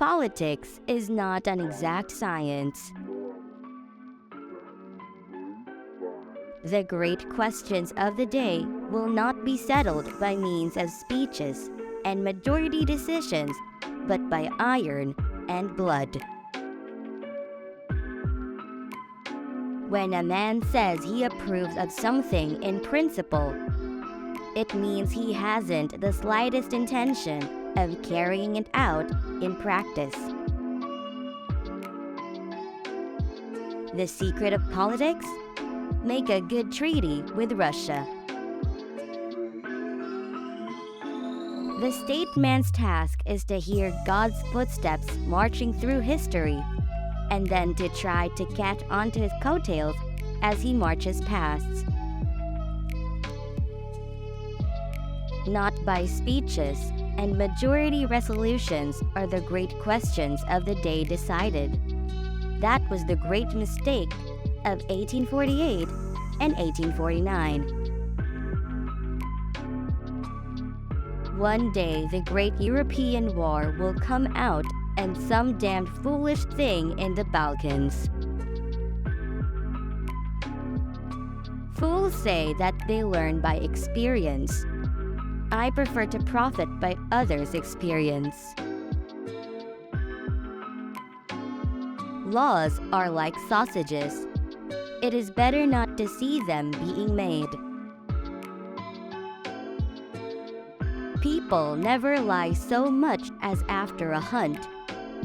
Politics is not an exact science. The great questions of the day will not be settled by means of speeches and majority decisions, but by iron and blood. When a man says he approves of something in principle, it means he hasn't the slightest intention of carrying it out in practice. The secret of politics? Make a good treaty with Russia. The statesman's task is to hear God's footsteps marching through history, and then to try to catch onto his coattails as he marches past. Not by speeches and majority resolutions are the great questions of the day decided. That was the great mistake of 1848 and 1849. One day the great European war will come out and some damned foolish thing in the Balkans. Fools say that they learn by experience. I prefer to profit by others' experience. Laws are like sausages. It is better not to see them being made. People never lie so much as after a hunt,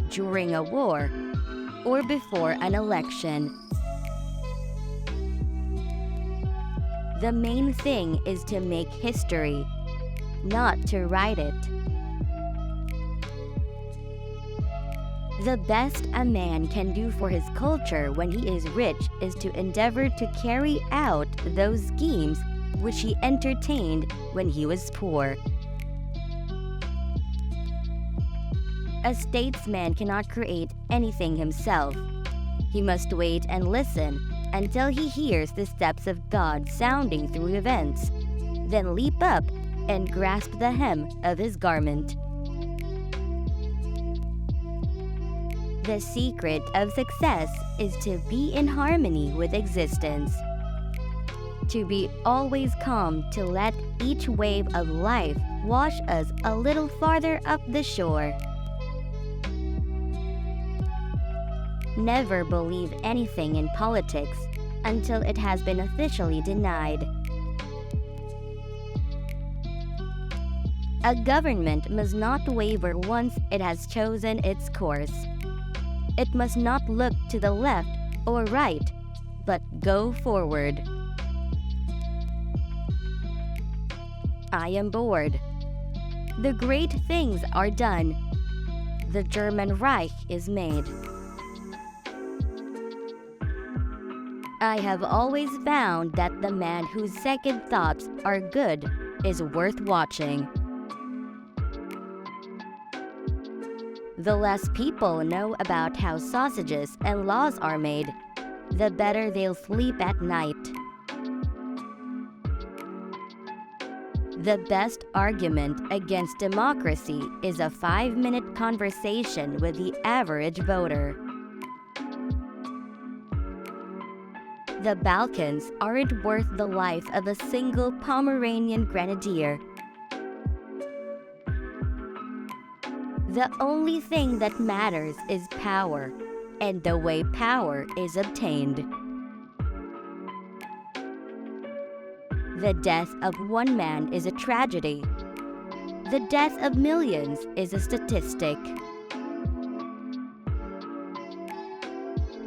during a war, or before an election. The main thing is to make history, not to write it. The best a man can do for his culture when he is rich is to endeavor to carry out those schemes which he entertained when he was poor. A statesman cannot create anything himself. He must wait and listen until he hears the steps of God sounding through events, then leap up and grasp the hem of his garment. The secret of success is to be in harmony with existence, to be always calm, to let each wave of life wash us a little farther up the shore. Never believe anything in politics until it has been officially denied. A government must not waver once it has chosen its course. It must not look to the left or right, but go forward. I am bored. The great things are done. The German Reich is made. I have always found that the man whose second thoughts are good is worth watching. The less people know about how sausages and laws are made, the better they'll sleep at night. The best argument against democracy is a 5-minute conversation with the average voter. The Balkans aren't worth the life of a single Pomeranian grenadier. The only thing that matters is power, and the way power is obtained. The death of one man is a tragedy. The death of millions is a statistic.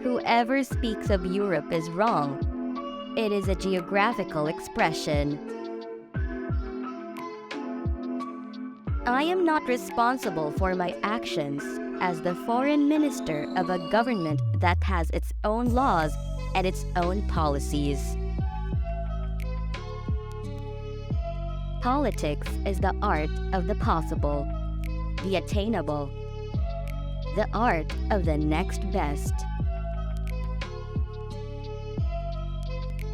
Whoever speaks of Europe is wrong. It is a geographical expression. I am not responsible for my actions as the foreign minister of a government that has its own laws and its own policies. Politics is the art of the possible, the attainable, the art of the next best.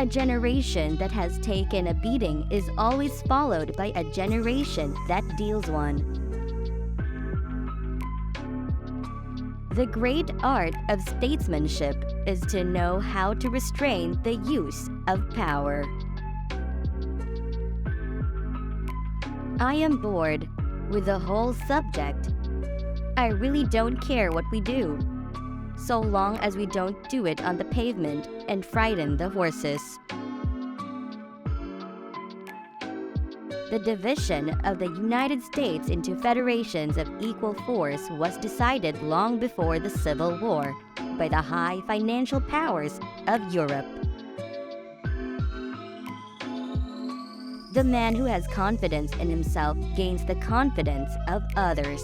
A generation that has taken a beating is always followed by a generation that deals one. The great art of statesmanship is to know how to restrain the use of power. I am bored with the whole subject. I really don't care what we do, so long as we don't do it on the pavement and frighten the horses. The division of the United States into federations of equal force was decided long before the Civil War by the high financial powers of Europe. The man who has confidence in himself gains the confidence of others.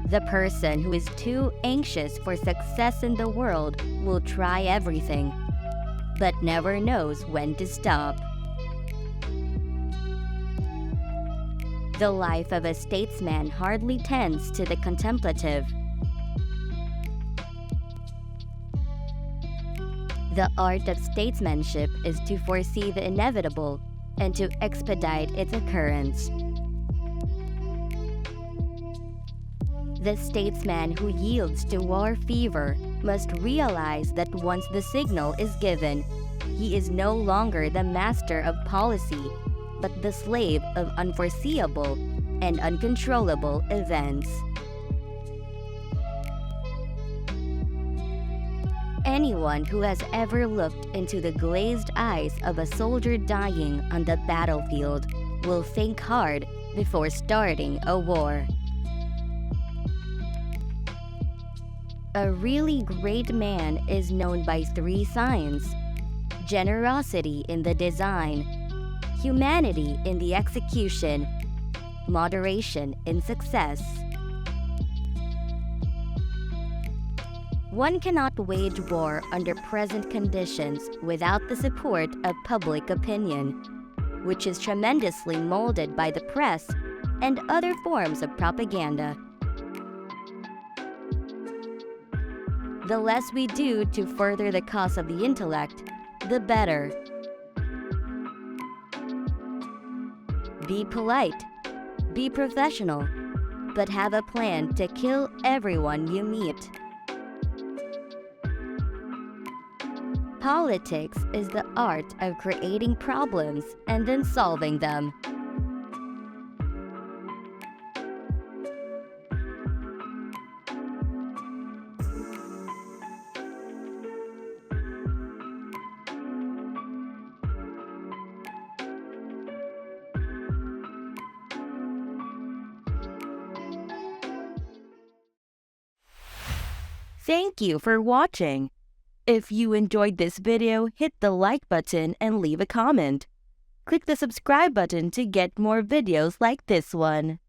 The person who is too anxious for success in the world will try everything, but never knows when to stop. The life of a statesman hardly tends to the contemplative. The art of statesmanship is to foresee the inevitable and to expedite its occurrence. The statesman who yields to war fever must realize that once the signal is given, he is no longer the master of policy, but the slave of unforeseeable and uncontrollable events. Anyone who has ever looked into the glazed eyes of a soldier dying on the battlefield will think hard before starting a war. A really great man is known by 3 signs: generosity in the design, humanity in the execution, moderation in success. One cannot wage war under present conditions without the support of public opinion, which is tremendously molded by the press and other forms of propaganda. The less we do to further the cause of the intellect, the better. Be polite, be professional, but have a plan to kill everyone you meet. Politics is the art of creating problems and then solving them. Thank you for watching. If you enjoyed this video, hit the like button and leave a comment. Click the subscribe button to get more videos like this one.